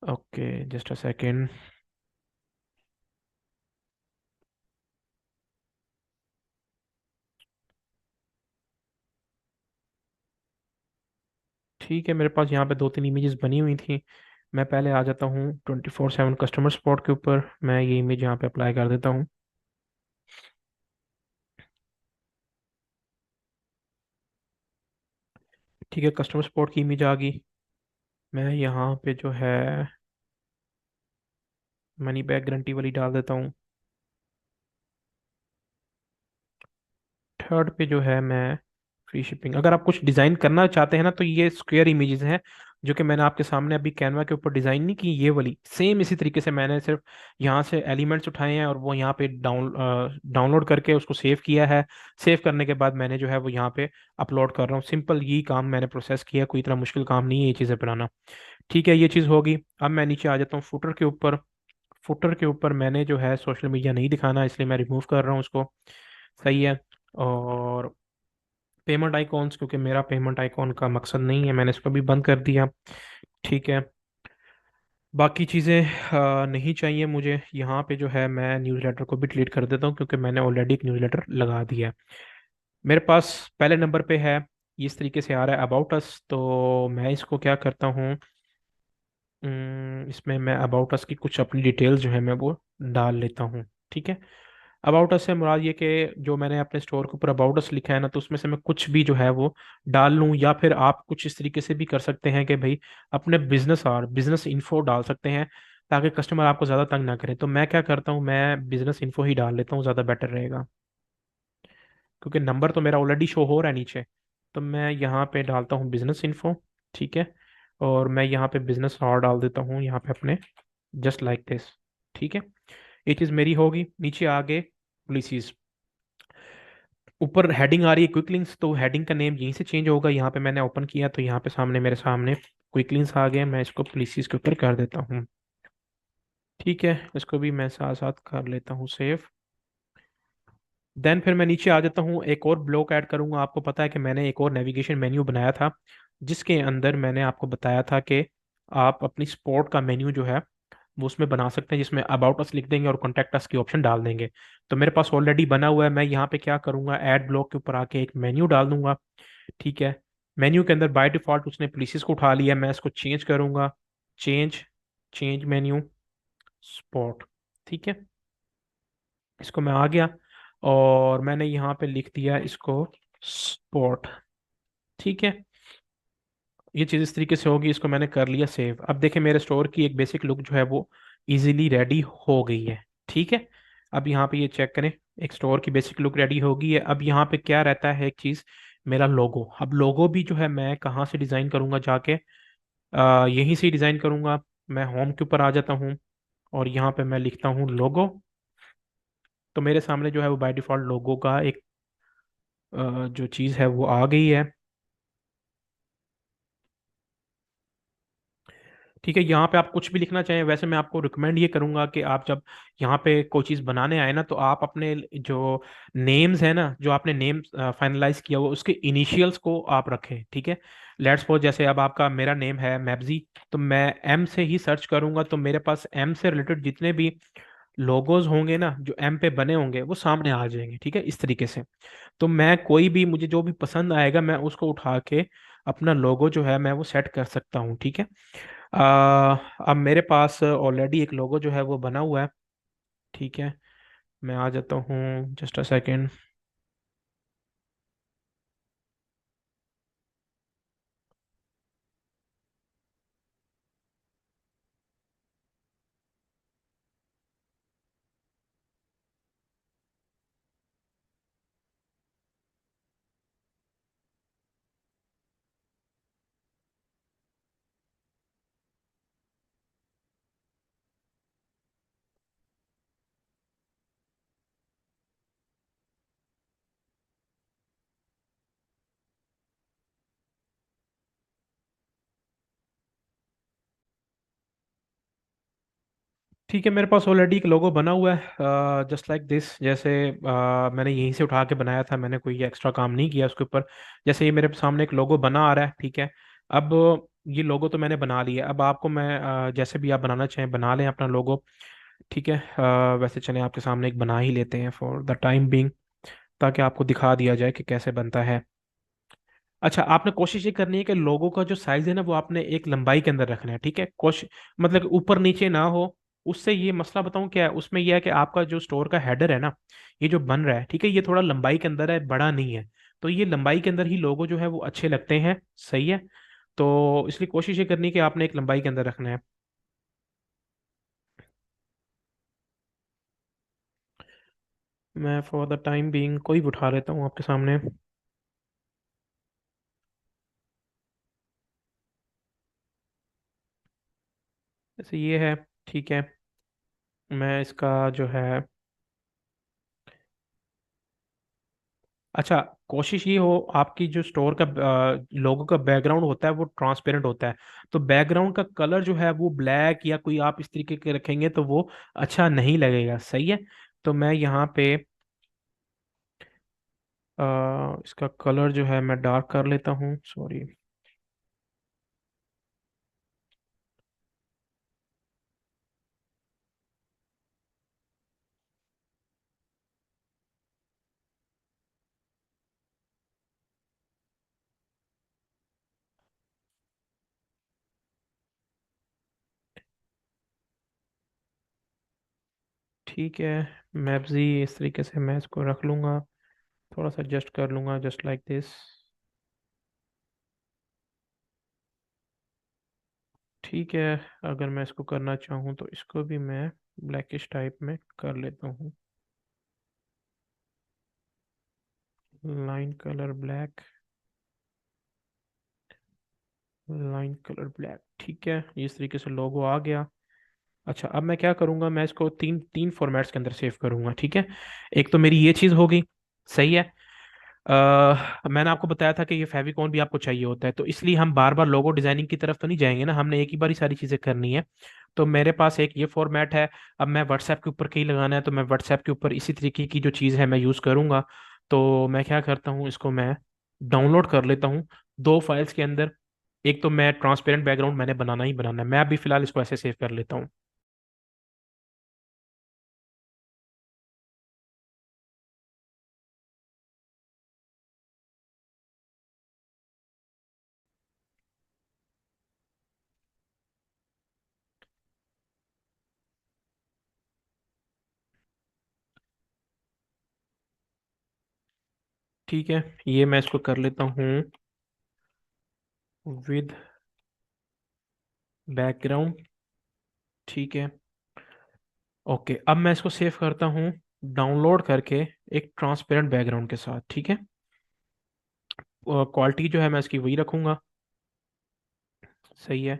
Okay, just a second. ठीक है, मेरे पास यहाँ पे दो तीन इमेजेस बनी हुई थी। मैं पहले आ जाता हूँ 24/7 कस्टमर सपोर्ट के ऊपर। मैं ये इमेज यहाँ पे अप्लाई कर देता हूँ। ठीक है, कस्टमर सपोर्ट की इमेज आ गई। मैं यहाँ पे जो है मनी बैक गारंटी वाली डाल देता हूँ। थर्ड पे जो है मैं फ्री शिपिंग। अगर आप कुछ डिज़ाइन करना चाहते हैं ना, तो ये स्क्वायर इमेजेस हैं जो कि मैंने आपके सामने अभी कैनवा के ऊपर डिज़ाइन नहीं की, ये वाली सेम इसी तरीके से मैंने सिर्फ यहाँ से एलिमेंट्स उठाए हैं और वो यहाँ पे डाउनलोड करके उसको सेव किया है। सेव करने के बाद मैंने जो है वो यहाँ पे अपलोड कर रहा हूँ। सिंपल ये काम मैंने प्रोसेस किया, कोई इतना मुश्किल काम नहीं है ये चीज़ें बनाना। ठीक है, ये चीज़ होगी। अब मैं नीचे आ जाता हूँ फुटर के ऊपर। फुटर के ऊपर मैंने जो है सोशल मीडिया नहीं दिखाना, इसलिए मैं रिमूव कर रहा हूँ उसको। सही है। और पेमेंट आइकॉन्स, क्योंकि मेरा पेमेंट आइकॉन का मकसद नहीं है, मैंने इसको भी बंद कर दिया। ठीक है। बाकी चीज़ें नहीं चाहिए मुझे। यहाँ पे जो है मैं न्यूज़लेटर को भी डिलीट कर देता हूँ, क्योंकि मैंने ऑलरेडी एक न्यूज़लेटर लगा दिया है। मेरे पास पहले नंबर पे है, इस तरीके से आ रहा है अबाउट अस। तो मैं इसको क्या करता हूँ, इसमें मैं अबाउट अस की कुछ अपनी डिटेल्स जो है मैं वो डाल लेता हूँ। ठीक है। अबाउट अस से मुराद ये कि जो मैंने अपने स्टोर के ऊपर अबाउट अस लिखा है ना, तो उसमें से मैं कुछ भी जो है वो डाल लूँ, या फिर आप कुछ इस तरीके से भी कर सकते हैं कि भाई अपने बिजनेस और बिजनेस इन्फो डाल सकते हैं, ताकि कस्टमर आपको ज़्यादा तंग ना करे। तो मैं क्या करता हूँ, मैं बिजनेस इन्फो ही डाल लेता हूँ, ज़्यादा बेटर रहेगा, क्योंकि नंबर तो मेरा ऑलरेडी शो हो रहा है नीचे। तो मैं यहाँ पे डालता हूँ बिजनेस इन्फो। ठीक है। और मैं यहाँ पे बिजनेस और डाल देता हूँ यहाँ पे अपने, जस्ट लाइक दिस। ठीक है। ये चीज़ मेरी होगी। नीचे आगे पॉलिसीज, ऊपर हेडिंग आ रही है क्विक लिंक्स, तो हेडिंग का नेम यहीं से चेंज होगा। यहाँ पे मैंने ओपन किया तो यहाँ पे सामने मेरे सामने क्विक लिंक्स आ गए। मैं इसको पॉलिसीज के ऊपर कर देता हूँ। ठीक है, इसको भी मैं साथ साथ कर लेता हूँ सेव। देन फिर मैं नीचे आ जाता हूँ, एक और ब्लॉक ऐड करूंगा। आपको पता है कि मैंने एक और नेविगेशन मेन्यू बनाया था, जिसके अंदर मैंने आपको बताया था कि आप अपनी स्पोर्ट का मेन्यू जो है वो उसमें बना सकते हैं, जिसमें अबाउट अस लिख देंगे और कॉन्टैक्ट अस की ऑप्शन डाल देंगे। तो मेरे पास ऑलरेडी बना हुआ है। मैं यहाँ पे क्या करूँगा, ऐड ब्लॉक के ऊपर आके एक मेन्यू डाल दूंगा। ठीक है। मेन्यू के अंदर बाय डिफॉल्ट उसने प्लेसेस को उठा लिया, मैं इसको चेंज करूंगा। Change, change menu spot. ठीक है। इसको मैं आ गया और मैंने यहाँ पे लिख दिया इसको स्पॉट। ठीक है। ये चीज़ इस तरीके से होगी। इसको मैंने कर लिया सेव। अब देखें मेरे स्टोर की एक बेसिक लुक जो है वो इजीली रेडी हो गई है। ठीक है। अब यहाँ पे ये चेक करें, एक स्टोर की बेसिक लुक रेडी हो गई है। अब यहाँ पे क्या रहता है एक चीज़, मेरा लोगो। अब लोगो भी जो है मैं कहाँ से डिज़ाइन करूँगा, जाके यहीं से ही डिज़ाइन करूँगा। मैं होम के ऊपर आ जाता हूँ और यहाँ पे मैं लिखता हूँ लोगो। तो मेरे सामने जो है वो बाय डिफ़ॉल्ट लोगो का एक जो चीज़ है वो आ गई है। ठीक है। यहाँ पे आप कुछ भी लिखना चाहें, वैसे मैं आपको रिकमेंड ये करूंगा कि आप जब यहाँ पे कोई चीज़ बनाने आए ना, तो आप अपने जो नेम्स है ना, जो आपने नेम फाइनलाइज किया हुआ, उसके इनिशियल्स को आप रखें। ठीक है। लेट्स सपोज जैसे अब आपका, मेरा नेम है मैब्जी, तो मैं एम से ही सर्च करूंगा, तो मेरे पास एम से रिलेटेड जितने भी लोगोज होंगे ना जो एम पे बने होंगे वो सामने आ जाएंगे। ठीक है, इस तरीके से। तो मैं कोई भी, मुझे जो भी पसंद आएगा मैं उसको उठा के अपना लोगो जो है मैं वो सेट कर सकता हूँ। ठीक है। अब मेरे पास ऑलरेडी एक लोगो जो है वो बना हुआ है। ठीक है। मैं आ जाता हूँ, जस्ट अ सेकेंड। ठीक है, मेरे पास ऑलरेडी एक लोगो बना हुआ है, जस्ट लाइक दिस। जैसे मैंने यहीं से उठा के बनाया था, मैंने कोई एक्स्ट्रा काम नहीं किया उसके ऊपर। जैसे ये मेरे सामने एक लोगो बना आ रहा है। ठीक है। अब ये लोगो तो मैंने बना लिया। अब आपको मैं जैसे भी आप बनाना चाहें बना लें अपना लोगो। ठीक है। वैसे चलें आपके सामने एक बना ही लेते हैं फॉर द टाइम बिंग, ताकि आपको दिखा दिया जाए कि कैसे बनता है। अच्छा, आपने कोशिश ये करनी है कि लोगों का जो साइज है ना वो आपने एक लंबाई के अंदर रखना है, ठीक है। कोशिश मतलब कि ऊपर नीचे ना हो। उससे ये मसला बताऊं क्या है उसमें, यह है कि आपका जो स्टोर का हेडर है ना, ये जो बन रहा है, ठीक है, ये थोड़ा लंबाई के अंदर है, बड़ा नहीं है। तो ये लंबाई के अंदर ही लोगो जो है वो अच्छे लगते हैं। सही है। तो इसलिए कोशिश ये करनी है कि आपने एक लंबाई के अंदर रखना है। मैं फॉर द टाइम बीइंग कोई भी उठा लेता हूँ आपके सामने। जैसे ये है, ठीक है। मैं इसका जो है, अच्छा, कोशिश ये हो आपकी जो स्टोर का लोगो का बैकग्राउंड होता है वो ट्रांसपेरेंट होता है। तो बैकग्राउंड का कलर जो है वो ब्लैक या कोई आप इस तरीके के रखेंगे तो वो अच्छा नहीं लगेगा। सही है। तो मैं यहाँ पे इसका कलर जो है मैं डार्क कर लेता हूँ, सॉरी। ठीक है। मैं भी इस तरीके से मैं इसको रख लूँगा, थोड़ा सा एडजस्ट कर लूँगा, जस्ट लाइक दिस। ठीक है। अगर मैं इसको करना चाहूँ तो इसको भी मैं ब्लैकिश टाइप में कर लेता हूँ। Line colour black, line colour black, ठीक है। इस तरीके से लोगो आ गया। अच्छा, अब मैं क्या करूँगा, मैं इसको तीन तीन फॉर्मेट्स के अंदर सेव करूँगा, ठीक है। एक तो मेरी ये चीज़ होगी। सही है। मैंने आपको बताया था कि ये फेविकॉन भी आपको चाहिए होता है, तो इसलिए हम बार बार लोगो डिजाइनिंग की तरफ तो नहीं जाएंगे ना, हमने एक ही बार ही सारी चीज़ें करनी है। तो मेरे पास एक ये फॉर्मेट है। अब मैं व्हाट्सएप के ऊपर कहीं लगाना है तो मैं व्हाट्सएप के ऊपर इसी तरीके की जो चीज़ है मैं यूज़ करूँगा। तो मैं क्या करता हूँ, इसको मैं डाउनलोड कर लेता हूँ दो फाइल्स के अंदर। एक तो मैं ट्रांसपेरेंट बैकग्राउंड मैंने बनाना ही बनाना है, मैं अभी फिलहाल इसको ऐसे सेव कर लेता हूँ। ठीक है, ये मैं इसको कर लेता हूँ विद बैकग्राउंड। ठीक है। ओके, अब मैं इसको सेव करता हूँ डाउनलोड करके एक ट्रांसपेरेंट बैकग्राउंड के साथ, ठीक है। क्वालिटी जो है मैं इसकी वही रखूंगा। सही है।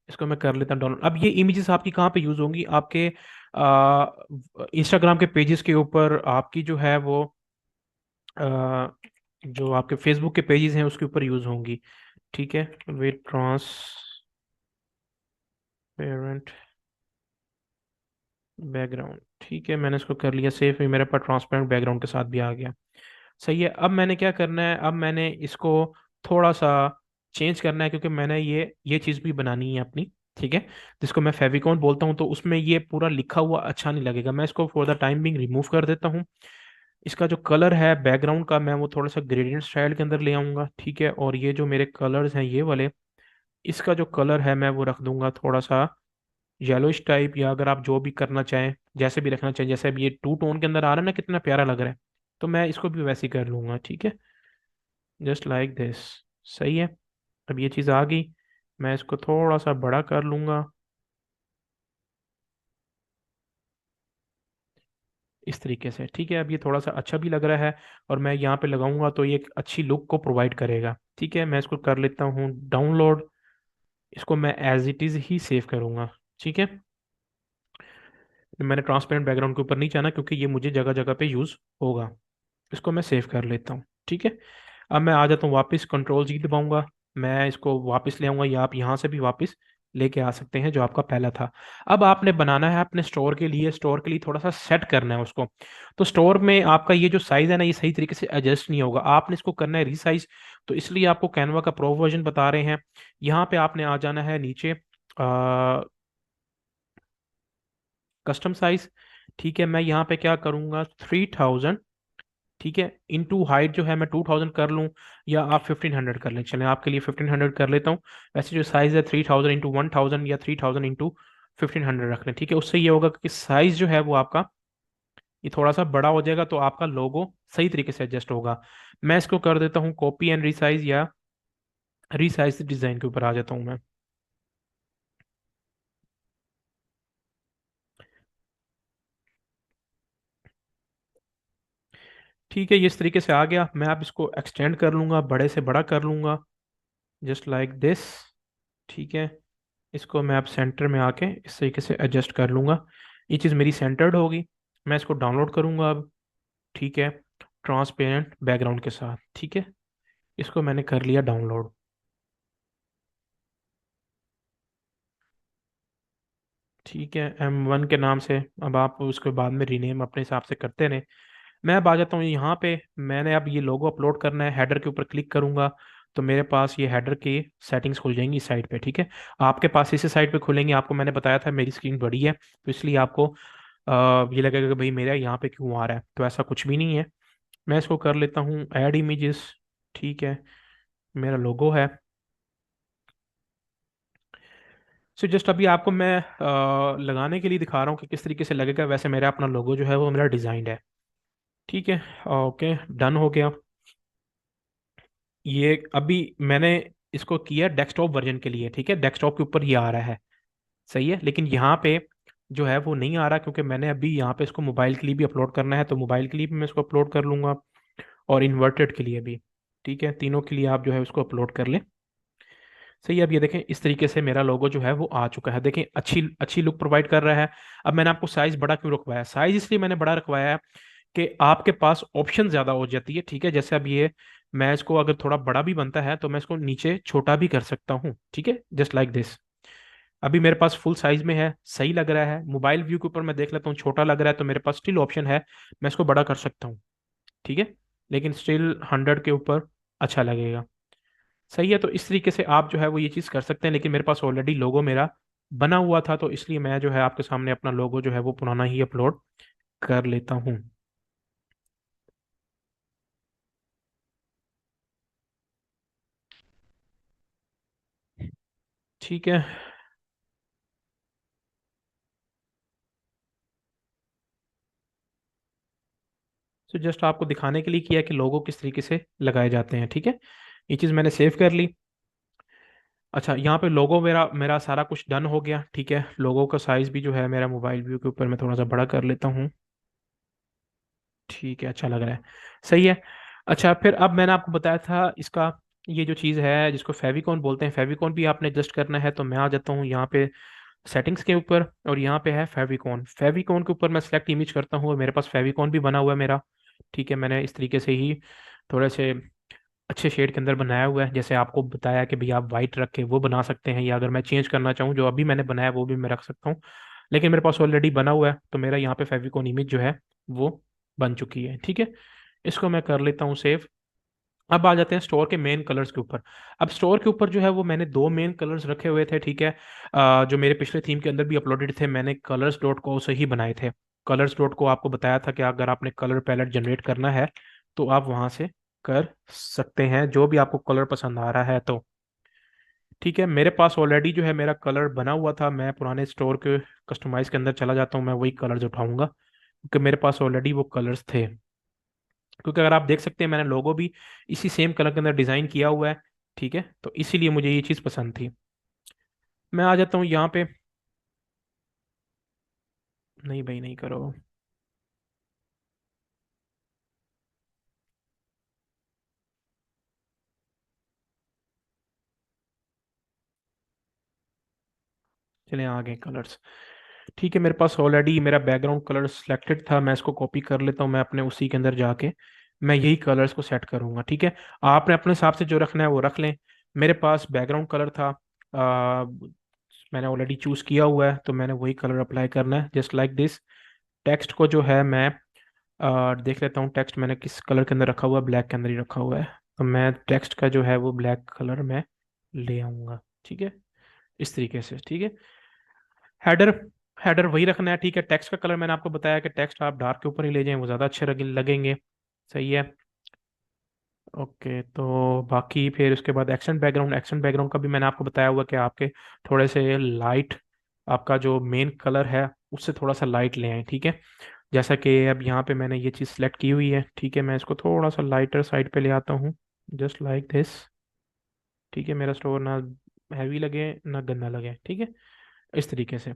इसको मैं कर लेता हूँ डाउनलोड। अब ये इमेजेस आपकी कहाँ पे यूज़ होंगी, आपके इंस्टाग्राम के पेजेस के ऊपर, आपकी जो है वो आ, जो आपके फेसबुक के पेजेस हैं उसके ऊपर यूज़ होंगी। ठीक है। विद ट्रांसपेरेंट बैकग्राउंड, ठीक है, मैंने इसको कर लिया सेव, ये मेरे पास ट्रांसपेरेंट बैकग्राउंड के साथ भी आ गया। सही है। अब मैंने क्या करना है, अब मैंने इसको थोड़ा सा चेंज करना है क्योंकि मैंने ये चीज़ भी बनानी है अपनी। ठीक है। जिसको मैं फेविकॉन बोलता हूँ, तो उसमें ये पूरा लिखा हुआ अच्छा नहीं लगेगा, मैं इसको for the time being remove कर देता हूँ। इसका जो कलर है बैकग्राउंड का मैं वो थोड़ा सा ग्रेडियंट स्टाइल के अंदर ले आऊंगा, ठीक है। और ये जो मेरे कलर्स हैं ये वाले, इसका जो कलर है मैं वो रख दूंगा थोड़ा सा येलोइश टाइप, या अगर आप जो भी करना चाहें जैसे भी रखना चाहें, जैसे अब ये टू टोन के अंदर आ रहा है ना, कितना प्यारा लग रहा है। तो मैं इसको भी वैसे ही कर लूंगा, ठीक है, जस्ट लाइक दिस। सही है। अब ये चीज़ आ गई, मैं इसको थोड़ा सा बड़ा कर लूंगा इस तरीके से, ठीक है। अब ये थोड़ा सा अच्छा भी लग रहा है, और मैं यहाँ पे लगाऊंगा तो ये एक अच्छी लुक को प्रोवाइड करेगा। ठीक है, मैं इसको कर लेता हूँ डाउनलोड। इसको मैं एज इट इज़ ही सेव करूंगा। ठीक है। मैंने ट्रांसपेरेंट बैकग्राउंड के ऊपर नहीं जाना क्योंकि ये मुझे जगह जगह पे यूज़ होगा। इसको मैं सेव कर लेता हूँ, ठीक है। अब मैं आ जाता हूँ वापस, कंट्रोल जी दबाऊंगा, मैं इसको वापस ले आऊंगा, या आप यहाँ से भी वापस लेके आ सकते हैं जो आपका पहला था। अब आपने बनाना है अपने स्टोर के लिए, स्टोर के लिए थोड़ा सा सेट करना है उसको। तो स्टोर में आपका ये जो साइज है ना, ये सही तरीके से एडजस्ट नहीं होगा, आपने इसको करना है रीसाइज। तो इसलिए आपको कैनवा का प्रो वर्जन बता रहे हैं। यहाँ पे आपने आ जाना है नीचे, कस्टम साइज। ठीक है, मैं यहाँ पे क्या करूँगा, 3000, ठीक है। इनटू हाइट जो है मैं 2000 कर लूँ, या आप 1500 कर लें, चलें आपके लिए 1500 कर लेता हूँ। वैसे जो साइज है 3000 इंटू 1000 या 3000 इंटू 1500 रख लें, ठीक है। उससे ये होगा कि साइज जो है वो आपका ये थोड़ा सा बड़ा हो जाएगा, तो आपका लोगो सही तरीके से एडजस्ट होगा। मैं इसको कर देता हूँ कॉपी एंड रिसाइज, या रिसाइज डिजाइन के ऊपर आ जाता हूँ मैं। ठीक है, ये इस तरीके से आ गया। मैं अब इसको एक्सटेंड कर लूंगा, बड़े से बड़ा कर लूंगा, जस्ट लाइक दिस। ठीक है, इसको मैं अब सेंटर में आके इस तरीके से एडजस्ट कर लूंगा। ये चीज़ मेरी सेंटर्ड होगी। मैं इसको डाउनलोड करूंगा अब। ठीक है, ट्रांसपेरेंट बैकग्राउंड के साथ। ठीक है, इसको मैंने कर लिया डाउनलोड। ठीक है, M1 के नाम से। अब आप उसके बाद में रीनेम अपने हिसाब से करते रहें। मैं अब आ जाता हूँ यहाँ पे। मैंने अब ये लोगो अपलोड करना है, हेडर के ऊपर क्लिक करूंगा तो मेरे पास ये हेडर की सेटिंग्स खुल जाएंगी इस साइड पे। ठीक है, आपके पास इसी साइड पे खुलेंगी। आपको मैंने बताया था मेरी स्क्रीन बड़ी है, तो इसलिए आपको ये लगेगा कि भाई मेरा यहाँ पे क्यों आ रहा है, तो ऐसा कुछ भी नहीं है। मैं इसको कर लेता हूँ ऐड इमेजेस। ठीक है, मेरा लोगो है। सो जस्ट अभी आपको मैं लगाने के लिए दिखा रहा हूँ कि किस तरीके से लगेगा। वैसे मेरा अपना लोगो जो है वो मेरा डिजाइन है। ठीक है, ओके, डन हो गया। ये अभी मैंने इसको किया डेस्कटॉप वर्जन के लिए। ठीक है, डेस्कटॉप के ऊपर ये आ रहा है, सही है। लेकिन यहाँ पे जो है वो नहीं आ रहा, क्योंकि मैंने अभी यहाँ पे इसको मोबाइल के लिए भी अपलोड करना है, तो मोबाइल के लिए भी मैं इसको अपलोड कर लूंगा, और इन्वर्टेड के लिए भी। ठीक है, तीनों के लिए आप जो है उसको अपलोड कर लें। सही है, अब ये देखें इस तरीके से मेरा लोगो जो है वो आ चुका है। देखें अच्छी अच्छी लुक प्रोवाइड कर रहा है। अब मैंने आपको साइज बड़ा क्यों रखवाया? साइज इसलिए मैंने बड़ा रखवाया है कि आपके पास ऑप्शन ज्यादा हो जाती है। ठीक है, जैसे अब ये मैं इसको अगर थोड़ा बड़ा भी बनता है तो मैं इसको नीचे छोटा भी कर सकता हूँ। ठीक है, जस्ट लाइक दिस। अभी मेरे पास फुल साइज में है, सही लग रहा है। मोबाइल व्यू के ऊपर मैं देख लेता हूँ छोटा लग रहा है, तो मेरे पास स्टिल ऑप्शन है, मैं इसको बड़ा कर सकता हूँ। ठीक है, लेकिन स्टिल 100 के ऊपर अच्छा लगेगा। सही है, तो इस तरीके से आप जो है वो ये चीज़ कर सकते हैं। लेकिन मेरे पास ऑलरेडी लोगो मेरा बना हुआ था, तो इसलिए मैं जो है आपके सामने अपना लोगो जो है वो पुराना ही अपलोड कर लेता हूँ। ठीक है, तो जस्ट आपको दिखाने के लिए किया कि लोगो किस तरीके से लगाए जाते हैं। ठीक है, ये चीज़ मैंने सेव कर ली। अच्छा, यहाँ पे लोगो मेरा मेरा सारा कुछ डन हो गया। ठीक है, लोगो का साइज भी जो है मेरा मोबाइल व्यू के ऊपर मैं थोड़ा सा बड़ा कर लेता हूँ। ठीक है, अच्छा लग रहा है, सही है। अच्छा, फिर अब मैंने आपको बताया था इसका ये जो चीज़ है जिसको फेविकॉन बोलते हैं, फेविकॉन भी आपने एडजस्ट करना है। तो मैं आ जाता हूँ यहाँ पे सेटिंग्स के ऊपर, और यहाँ पे है फेविकॉन। फेविकॉन के ऊपर मैं सेलेक्ट इमेज करता हूँ, और मेरे पास फेविकॉन भी बना हुआ है मेरा। ठीक है, मैंने इस तरीके से ही थोड़े से अच्छे शेड के अंदर बनाया हुआ है। जैसे आपको बताया कि भाई आप वाइट रख के वो बना सकते हैं, या अगर मैं चेंज करना चाहूँ जो अभी मैंने बनाया वो भी मैं रख सकता हूँ। लेकिन मेरे पास ऑलरेडी बना हुआ है, तो मेरा यहाँ पे फेविकॉन इमेज जो है वो बन चुकी है। ठीक है, इसको मैं कर लेता हूँ सेव। अब आ जाते हैं स्टोर के मेन कलर्स के ऊपर। अब स्टोर के ऊपर जो है वो मैंने दो मेन कलर्स रखे हुए थे। ठीक है, जो मेरे पिछले थीम के अंदर भी अपलोडेड थे, मैंने कलर्स डॉट को से ही बनाए थे। कलर्स डॉट को आपको बताया था कि अगर आपने कलर पैलेट जनरेट करना है तो आप वहां से कर सकते हैं, जो भी आपको कलर पसंद आ रहा है तो। ठीक है, मेरे पास ऑलरेडी जो है मेरा कलर बना हुआ था। मैं पुराने स्टोर के कस्टमाइज के अंदर चला जाता हूँ, मैं वही कलर्स उठाऊंगा, क्योंकि मेरे पास ऑलरेडी वो कलर्स थे। क्योंकि अगर आप देख सकते हैं मैंने लोगो भी इसी सेम कलर के अंदर डिजाइन किया हुआ है। ठीक है, तो इसीलिए मुझे ये चीज़ पसंद थी। मैं आ जाता हूँ यहाँ पे। नहीं भाई, नहीं करो। चले आ गए कलर्स। ठीक है, मेरे पास ऑलरेडी मेरा बैकग्राउंड कलर सिलेक्टेड था। मैं इसको कॉपी कर लेता हूँ, मैं अपने उसी के अंदर जाके मैं यही कलर्स को सेट करूँगा। ठीक है, आपने अपने हिसाब से जो रखना है वो रख लें। मेरे पास बैकग्राउंड कलर था, मैंने ऑलरेडी चूज़ किया हुआ है, तो मैंने वही कलर अप्लाई करना है, जस्ट लाइक दिस। टेक्स्ट को जो है मैं देख लेता हूँ टेक्स्ट मैंने किस कलर के अंदर रखा हुआ है, ब्लैक के अंदर ही रखा हुआ है। तो मैं टेक्स्ट का जो है वो ब्लैक कलर में ले आऊँगा। ठीक है, इस तरीके से। ठीक है, हेडर हेडर वही रखना है। ठीक है, टेक्स्ट का कलर मैंने आपको बताया कि टेक्स्ट आप डार्क के ऊपर ही ले जाएं, वो ज़्यादा अच्छे लगेंगे। सही है। ओके, तो बाकी फिर उसके बाद एक्शन बैकग्राउंड का भी मैंने आपको बताया हुआ कि आपके थोड़े से लाइट, आपका जो मेन कलर है उससे थोड़ा सा लाइट ले आए, ठीक है। जैसा कि अब यहाँ पे मैंने ये चीज़ सेलेक्ट की हुई है, ठीक है, मैं इसको थोड़ा सा लाइटर साइड पे ले आता हूँ, जस्ट लाइक दिस। ठीक है, मेरा स्टोर ना हैवी लगे ना गंदा लगे, ठीक है, इस तरीके से।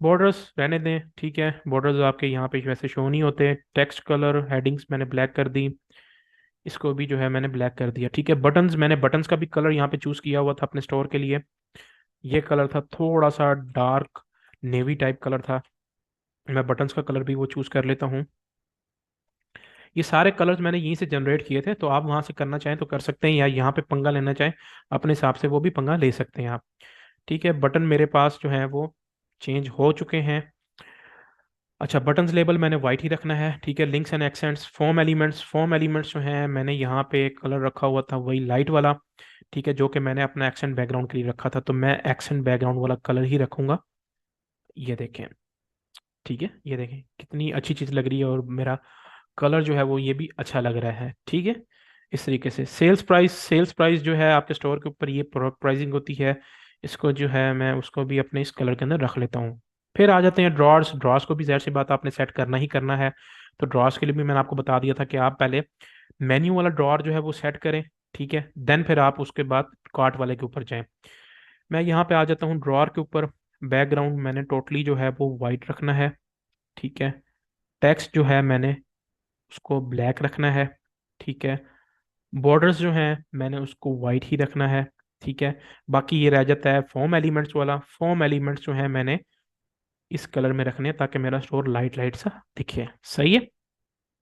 बॉर्डर्स रहने दें, ठीक है, बॉर्डर्स आपके यहाँ पे वैसे शो नहीं होते। टेक्स्ट कलर हेडिंग्स मैंने ब्लैक कर दी, इसको भी जो है मैंने ब्लैक कर दिया, ठीक है। बटन्स का भी कलर यहाँ पे चूज किया हुआ था अपने स्टोर के लिए। ये कलर था थोड़ा सा डार्क नेवी टाइप कलर था। मैं बटन्स का कलर भी वो चूज कर लेता हूँ। ये सारे कलर्स मैंने यहीं से जनरेट किए थे, तो आप वहां से करना चाहें तो कर सकते हैं, या यहाँ पे पंगा लेना चाहें अपने हिसाब से वो भी पंगा ले सकते हैं आप। ठीक है, बटन मेरे पास जो है वो चेंज हो चुके हैं। अच्छा, बटन्स लेबल मैंने वाइट ही रखना है, ठीक है। Links and accents, form elements जो हैं मैंने यहाँ पे कलर रखा हुआ था वही लाइट वाला, ठीक है, जो कि मैंने अपना एक्सेंट बैकग्राउंड के लिए रखा था, तो मैं एक्सेंट बैकग्राउंड वाला कलर ही रखूंगा। ये देखें, ठीक है, ये देखें कितनी अच्छी चीज़ लग रही है, और मेरा कलर जो है वो ये भी अच्छा लग रहा है, ठीक है। इस तरीके से सेल्स प्राइस जो है आपके स्टोर के ऊपर ये प्रोडक्ट प्राइसिंग होती है, इसको जो है मैं उसको भी अपने इस कलर के अंदर रख लेता हूँ। फिर आ जाते हैं ड्रॉर्स। ड्रॉर्स को भी जाहिर सी बात आपने सेट करना ही करना है। तो ड्रॉर्स के लिए भी मैंने आपको बता दिया था कि आप पहले मेन्यू वाला ड्रॉर जो है वो सेट करें, ठीक है, देन फिर आप उसके बाद कार्ट वाले के ऊपर जाएं। मैं यहाँ पे आ जाता हूँ ड्रॉर के ऊपर। बैकग्राउंड मैंने टोटली जो है वो वाइट रखना है, ठीक है। टेक्स्ट जो है मैंने उसको ब्लैक रखना है, ठीक है। बॉर्डर्स जो हैं मैंने उसको वाइट ही रखना है, ठीक है। बाकी ये रह जाता है फॉर्म एलिमेंट्स वाला। फॉर्म एलिमेंट्स जो है मैंने इस कलर में रखने हैं ताकि मेरा स्टोर लाइट लाइट सा दिखे, सही है।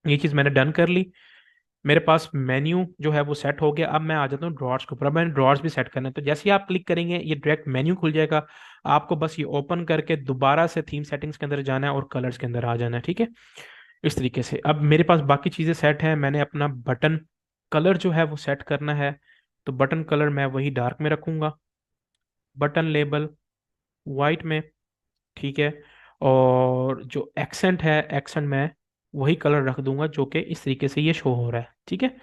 ये चीज़ मैंने डन कर ली। मेरे पास मेन्यू जो है वो सेट हो गया। अब मैं आ जाता हूँ ड्रॉर्स के ऊपर। अब मैंने ड्रॉर्स भी सेट करना है, तो जैसे ही आप क्लिक करेंगे ये डायरेक्ट मेन्यू खुल जाएगा। आपको बस ये ओपन करके दोबारा से थीम सेटिंग्स के अंदर जाना है और कलर्स के अंदर आ जाना है, ठीक है। इस तरीके से अब मेरे पास बाकी चीज़ें सेट हैं। मैंने अपना बटन कलर जो है वो सेट करना है, तो बटन कलर मैं वही डार्क में रखूंगा। बटन लेबल वाइट में, ठीक है। और जो एक्सेंट है, एक्सेंट मैं वही कलर रख दूंगा जो कि इस तरीके से ये शो हो रहा है, ठीक है।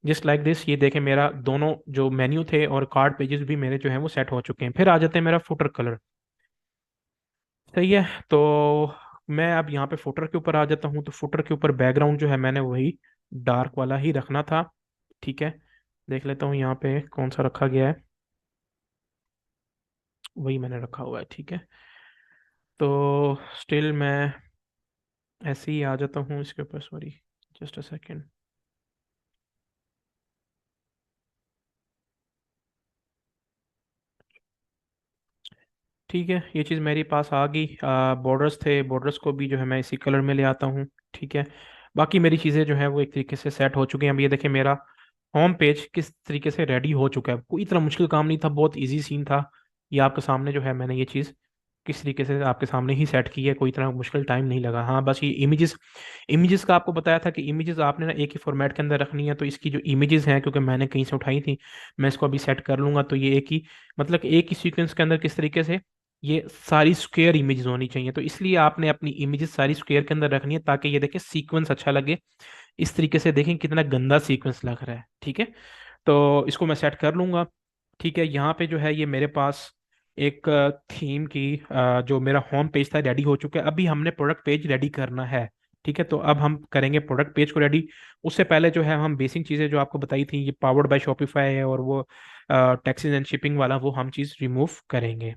Just like this. ये देखें मेरा दोनों जो मेन्यू थे और कार्ड पेजेस भी मेरे जो हैं वो सेट हो चुके हैं। फिर आ जाते हैं मेरा फुटर कलर, सही है। तो मैं अब यहाँ पे फुटर के ऊपर आ जाता हूँ। तो फुटर के ऊपर बैकग्राउंड जो है मैंने वही डार्क वाला ही रखना था, ठीक है। देख लेता हूँ यहाँ पे कौन सा रखा गया है, वही मैंने रखा हुआ है, ठीक है। तो स्टिल मैं ऐसे ही आ जाता हूँ इसके ऊपर, सॉरी, जस्ट अ सेकेंड। ठीक है, ये चीज़ मेरे पास आ गई। बॉर्डर्स थे, बॉर्डर्स को भी जो है मैं इसी कलर में ले आता हूँ, ठीक है। बाकी मेरी चीज़ें जो है वो एक तरीके से सेट हो चुकी हैं। अब ये देखें मेरा होम पेज किस तरीके से रेडी हो चुका है। कोई इतना मुश्किल काम नहीं था, बहुत इजी सीन था। ये आपके सामने जो है मैंने ये चीज़ किस तरीके से आपके सामने ही सेट की है, कोई इतना मुश्किल टाइम नहीं लगा। हाँ, बस ये इमेजेस इमेजेस का आपको बताया था कि इमेजेस आपने ना एक ही फॉर्मेट के अंदर रखनी है। तो इसकी जो इमेजेस हैं, क्योंकि मैंने कहीं से उठाई थी, मैं इसको अभी सेट कर लूंगा। तो ये एक ही, मतलब एक ही सीक्वेंस के अंदर किस तरीके से ये सारी स्क्वायर इमेजेस होनी चाहिए। तो इसलिए आपने अपनी इमेजेस सारी स्क्वायर के अंदर रखनी है ताकि ये देखें सीक्वेंस अच्छा लगे। इस तरीके से देखें कितना गंदा सीक्वेंस लग रहा है, ठीक है। तो इसको मैं सेट कर लूंगा, ठीक है। यहाँ पे जो है ये मेरे पास एक थीम की जो मेरा होम पेज था रेडी हो चुका है। अभी हमने प्रोडक्ट पेज रेडी करना है, ठीक है। तो अब हम करेंगे प्रोडक्ट पेज को रेडी। उससे पहले जो है हम बेसिक चीज़ें जो आपको बताई थी, ये पावर्ड बाय शॉपिफाई है और वो टैक्सेस एंड शिपिंग वाला, वो हम चीज़ रिमूव करेंगे।